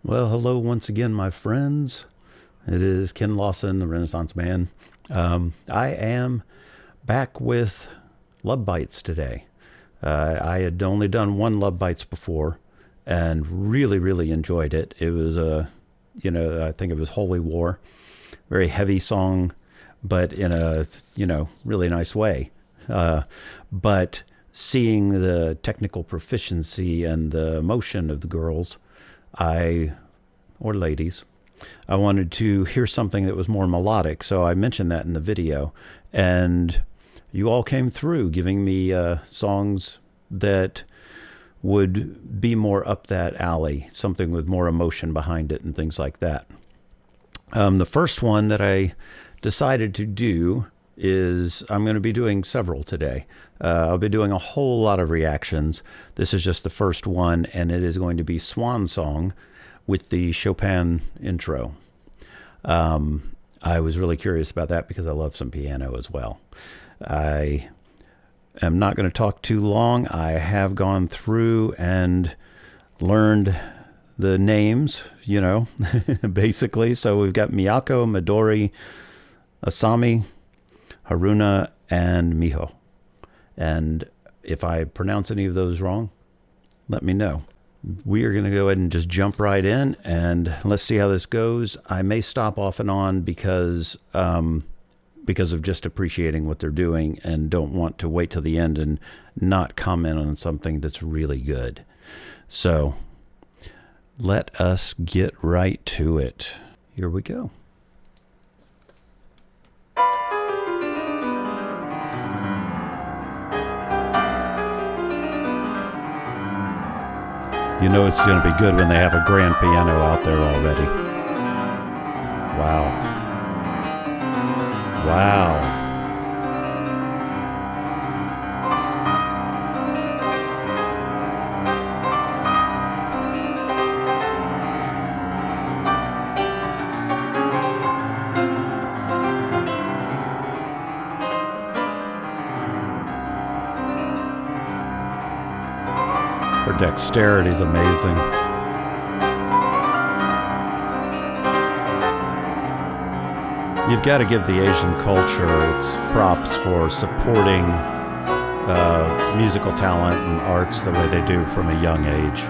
Well, hello once again, my friends. It is Ken Lawson, the Renaissance Man. I am back with Love Bites today. I had only done one Love Bites before and really enjoyed it. It was I think it was Holy War. Very heavy song, but in a, really nice way. But seeing the technical proficiency and the emotion of the girls, or ladies, I wanted to hear something that was more melodic. So I mentioned that in the video, and you all came through giving me songs that would be more up that alley, something with more emotion behind it and things like that. The first one that I decided to do is, I'm going to be doing several today. I'll be doing a whole lot of reactions. This is just the first one, and it is going to be Swan Song with the Chopin intro. I was really curious about that because I love some piano as well. I am not going to talk too long. I have gone through and learned the names, basically. So we've got Miyako, Midori, Asami, Haruna, and Miho. And if I pronounce any of those wrong, let me know. We are going to go ahead and just jump right in, and let's see how this goes. I may stop off and on because of just appreciating what they're doing and don't want to wait till the end and not comment on something that's really good. So let us get right to it. Here we go. You know it's going to be good when they have a grand piano out there already. Wow. Wow. Her dexterity is amazing. You've got to give the Asian culture its props for supporting musical talent and arts the way they do from a young age.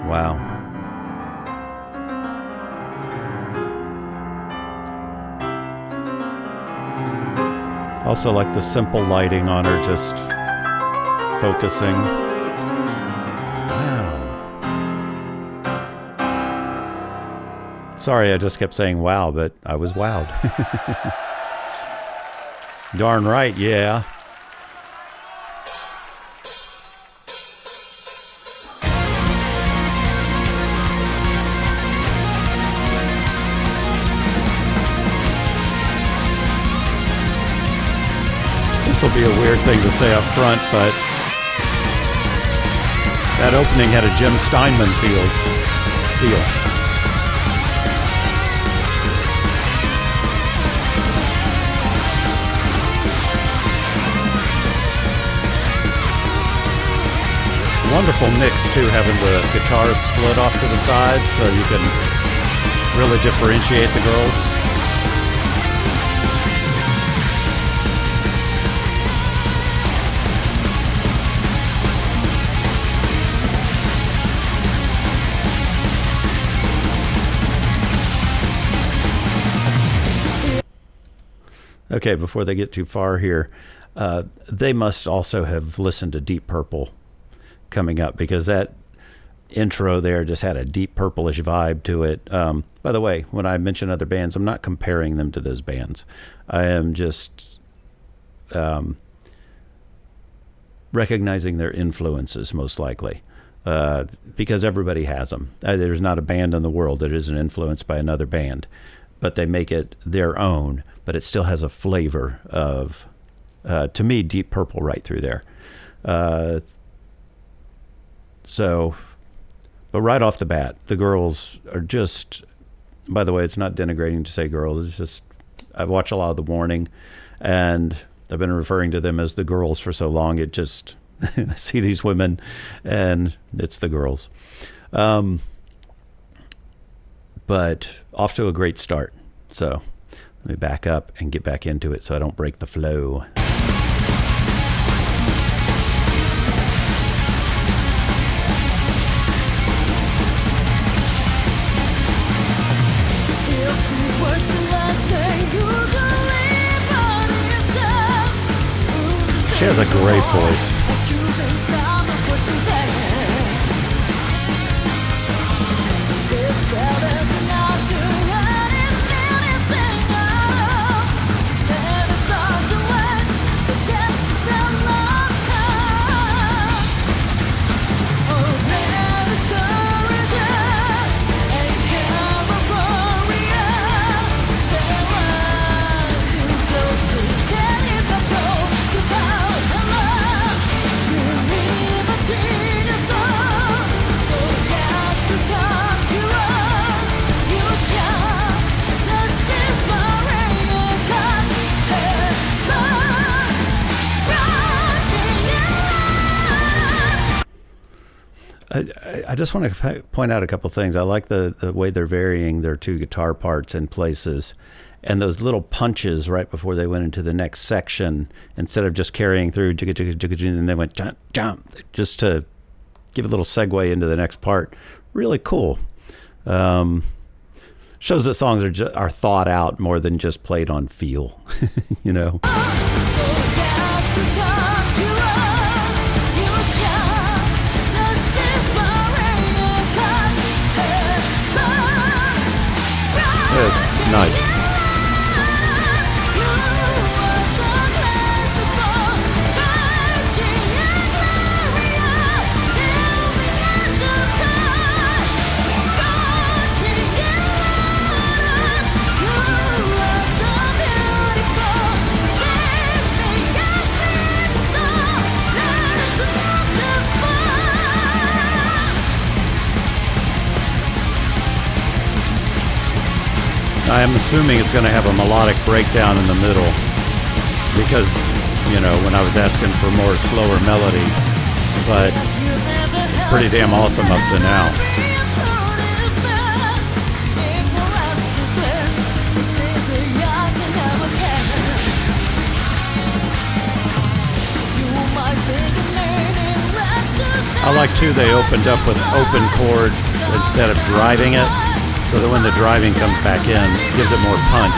Wow. Also like the simple lighting on her, just focusing. Wow. Sorry, I just kept saying wow, but I was wowed. Darn right, yeah. This will be a weird thing to say up front, but that opening had a Jim Steinman feel. Wonderful mix too, having the guitars split off to the sides so you can really differentiate the girls. Okay, before they get too far here, they must also have listened to Deep Purple coming up, because that intro there just had a Deep Purple-ish vibe to it. By the way, when I mention other bands, I'm not comparing them to those bands. I am just recognizing their influences, most likely, because everybody has them. There's not a band in the world that isn't influenced by another band, but they make it their own, but it still has a flavor of, to me, Deep Purple right through there. But right off the bat, the girls are just, by the way, it's not denigrating to say girls, it's just I watch a lot of The Warning, and I've been referring to them as the girls for so long. It just, I see these women, and it's the girls. But off to a great start. So let me back up and get back into it so I don't break the flow. She has a great voice. I just want to point out a couple things. I like the way they're varying their two guitar parts in places, and those little punches right before they went into the next section, instead of just carrying through jigga jigga jigga jigga, and they went jump jump, just to give a little segue into the next part. Really cool. Shows that songs are thought out more than just played on feel. You know. Nice. I am assuming it's going to have a melodic breakdown in the middle because, you know, when I was asking for more slower melody, but it's pretty damn awesome up to now. I like too they opened up with open chords instead of driving it. So that when the driving comes back in, it gives it more punch.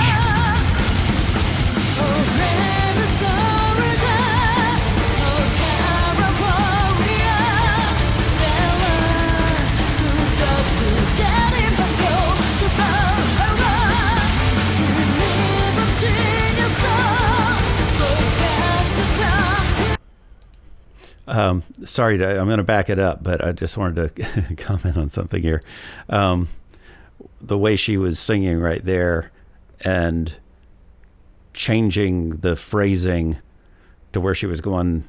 Sorry, I'm going to back it up, but I just wanted to comment on something here. The way she was singing right there and changing the phrasing to where she was going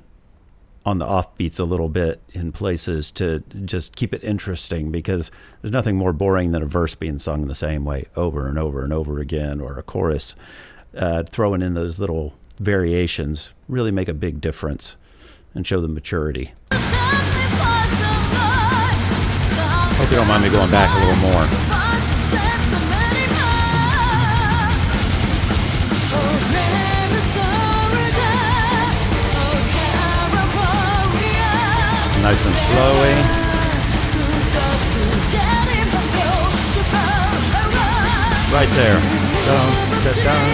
on the offbeats a little bit in places to just keep it interesting, because there's nothing more boring than a verse being sung the same way over and over and over again, or a chorus. Throwing in those little variations really make a big difference and show the maturity. Hope you don't mind me going back a little more. Nice and flowy. Right there. Down, down.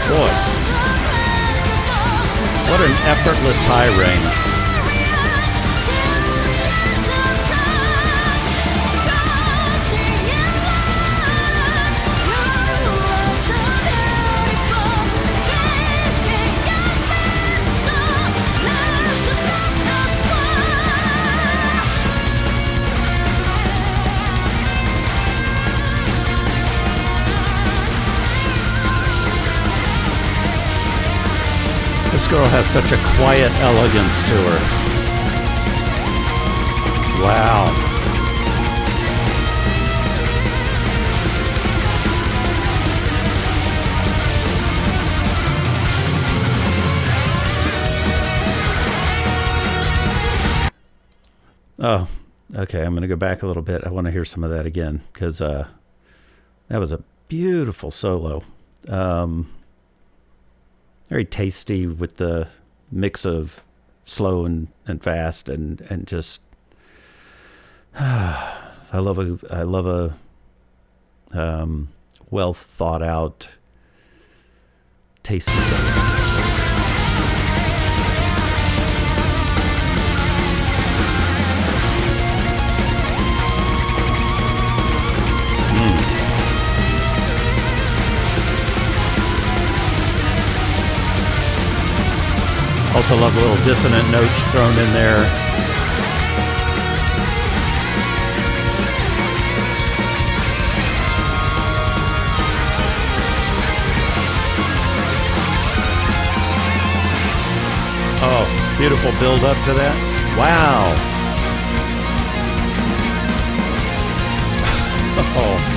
Boy, what an effortless high range. girl has such a quiet elegance to her. Wow. Oh, okay. I'm going to go back a little bit. I want to hear some of that again because that was a beautiful solo. Very tasty with the mix of slow and fast and just I love a well thought out tasty song. Also love little dissonant notes thrown in there. Oh, beautiful build up to that. Wow. Oh.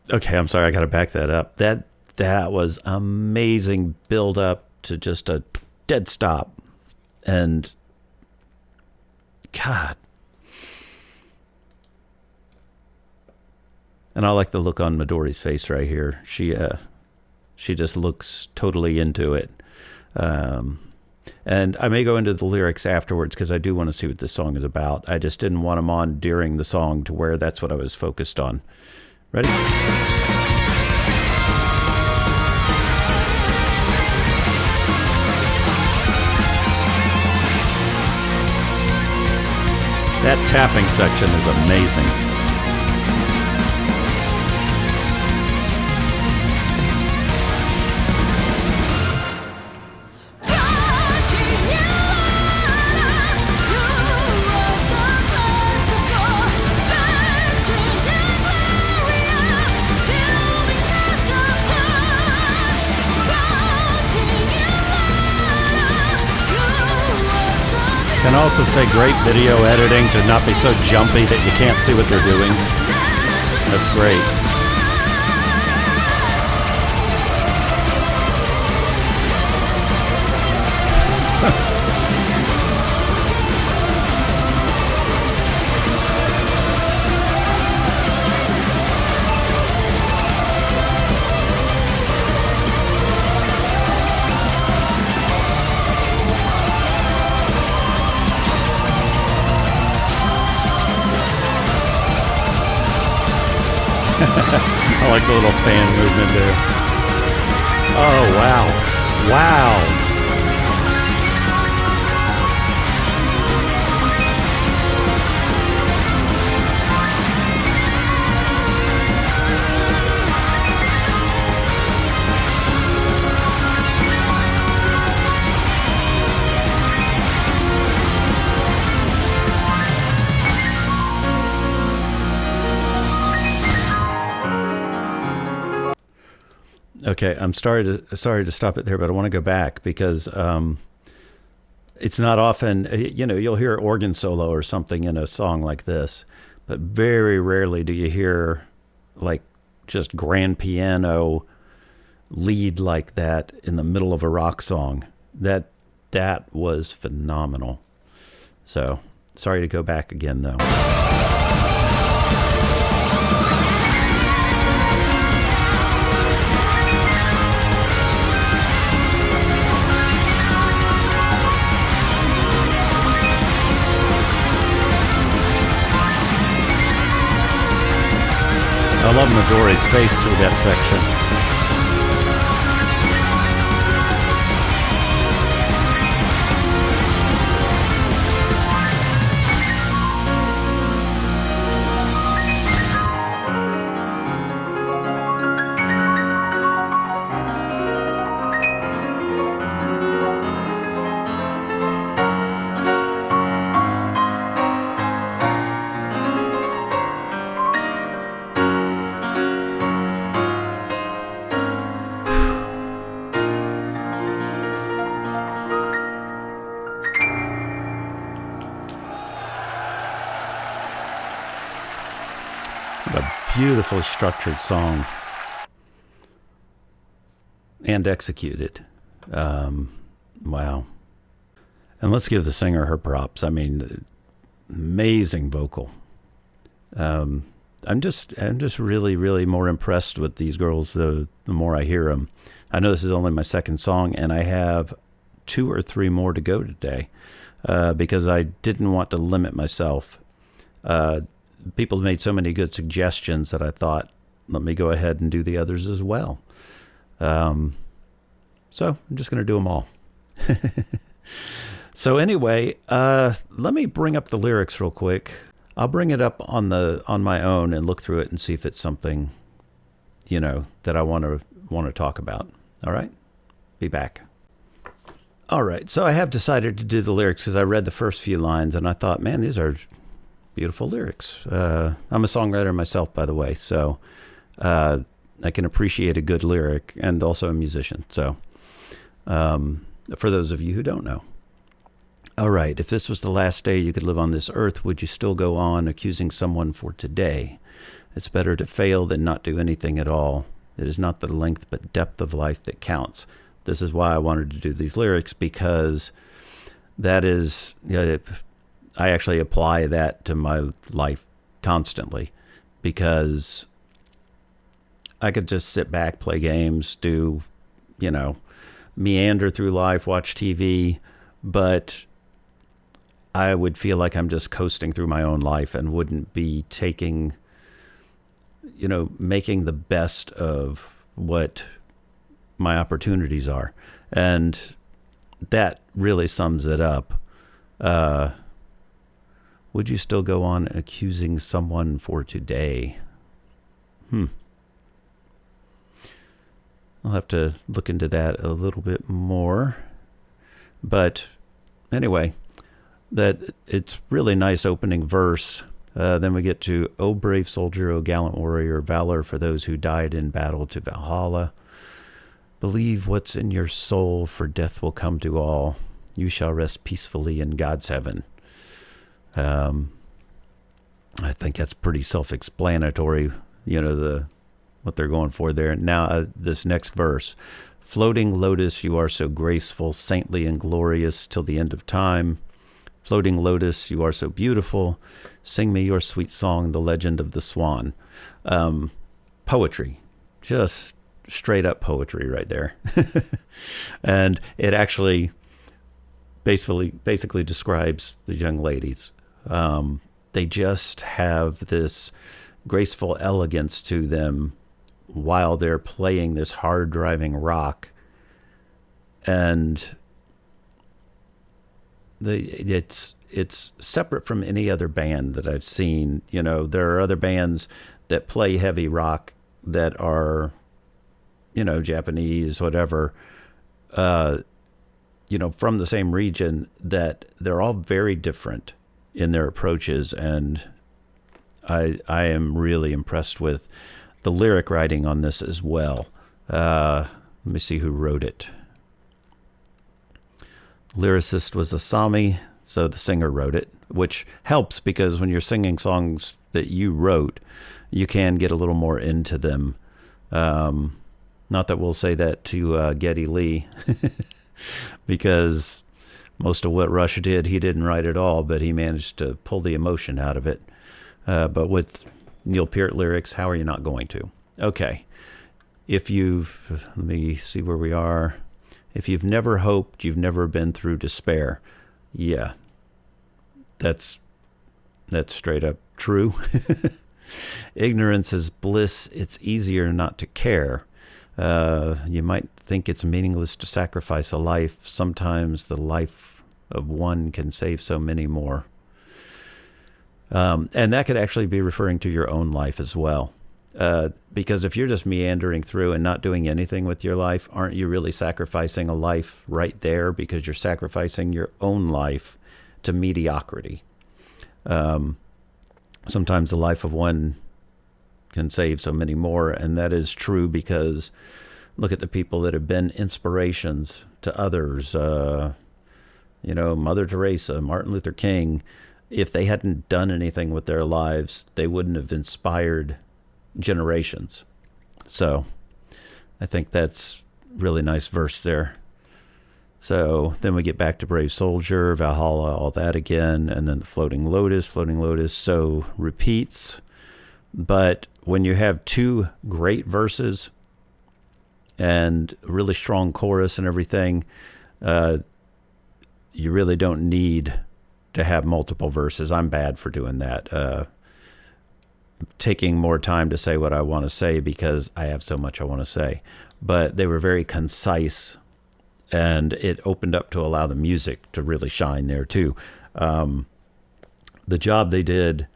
Okay, I'm sorry, I gotta back that up. That was amazing build up to just a dead stop. And God. And I like the look on Midori's face right here. She just looks totally into it. And I may go into the lyrics afterwards because I do want to see what this song is about. I just didn't want them on during the song to where that's what I was focused on. Ready? That tapping section is amazing. Can also say great video editing to not be so jumpy that you can't see what they're doing. That's great. I like the little fan movement there. Oh, wow. Wow. Okay, I'm sorry to stop it there, but I want to go back because it's not often, you'll hear organ solo or something in a song like this, but very rarely do you hear like just grand piano lead like that in the middle of a rock song. That was phenomenal. So sorry to go back again though. I love Midori's face through that section. beautifully structured song and executed. Wow. And let's give the singer her props. I mean, amazing vocal. I'm just really, really more impressed with these girls the more I hear them. I know this is only my second song, and I have 2 or 3 more to go today because I didn't want to limit myself. People made so many good suggestions that I thought, let me go ahead and do the others as well. So I'm just going to do them all. So anyway, let me bring up the lyrics real quick. I'll bring it up on my own and look through it and see if it's something, that I want to talk about. All right, be back. All right, so I have decided to do the lyrics because I read the first few lines and I thought, man, these are beautiful lyrics. I'm a songwriter myself, by the way, so I can appreciate a good lyric, and also a musician. So for those of you who don't know. All right, if this was the last day you could live on this earth, would you still go on accusing someone for today? It's better to fail than not do anything at all. It is not the length but depth of life that counts. This is why I wanted to do these lyrics, because that is, I actually apply that to my life constantly, because I could just sit back, play games, do, meander through life, watch TV, but I would feel like I'm just coasting through my own life and wouldn't be taking, making the best of what my opportunities are. And that really sums it up. Would you still go on accusing someone for today? I'll have to look into that a little bit more. But anyway, that it's really nice opening verse. Then we get to, "O brave soldier, O gallant warrior, valor for those who died in battle to Valhalla. Believe what's in your soul, for death will come to all. You shall rest peacefully in God's heaven." I think that's pretty self-explanatory, what they're going for there. Now, this next verse, "Floating lotus, you are so graceful, saintly and glorious till the end of time. Floating lotus, you are so beautiful. Sing me your sweet song, the legend of the Swan." Poetry, just straight up poetry right there. And it actually basically describes the young ladies. They just have this graceful elegance to them while they're playing this hard driving rock. And it's separate from any other band that I've seen. There are other bands that play heavy rock that are, Japanese, whatever, from the same region, that they're all very different in their approaches. And I am really impressed with the lyric writing on this as well. Let me see who wrote it. Lyricist was a Sami, so the singer wrote it, which helps because when you're singing songs that you wrote, you can get a little more into them. Not that we'll say that to Geddy Lee, because most of what Rush did, he didn't write at all, but he managed to pull the emotion out of it. But with Neil Peart lyrics, how are you not going to? Okay. Let me see where we are. If you've never hoped, you've never been through despair. Yeah, that's straight up true. Ignorance is bliss. It's easier not to care. You might think it's meaningless to sacrifice a life. Sometimes the life of one can save so many more. And that could actually be referring to your own life as well. Because if you're just meandering through and not doing anything with your life, aren't you really sacrificing a life right there? Because you're sacrificing your own life to mediocrity. Sometimes the life of one can save so many more, and that is true because look at the people that have been inspirations to others. Mother Teresa, Martin Luther King. If they hadn't done anything with their lives, they wouldn't have inspired generations. So I think that's really nice verse there. So then we get back to Brave Soldier, Valhalla, all that again, and then the Floating Lotus, so repeats. But when you have two great verses and really strong chorus and everything, you really don't need to have multiple verses. I'm bad for doing that. Taking more time to say what I want to say because I have so much I want to say. But they were very concise, and it opened up to allow the music to really shine there too. The job they did,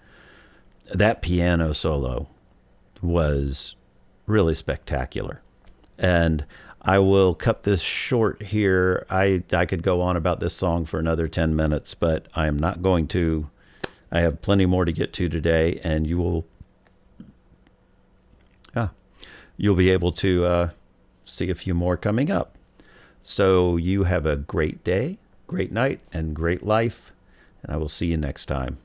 that piano solo was really spectacular. And I will cut this short here. I could go on about this song for another 10 minutes, but I am not going to. I have plenty more to get to today, and you'll be able to see a few more coming up. So you have a great day, great night, and great life, and I will see you next time.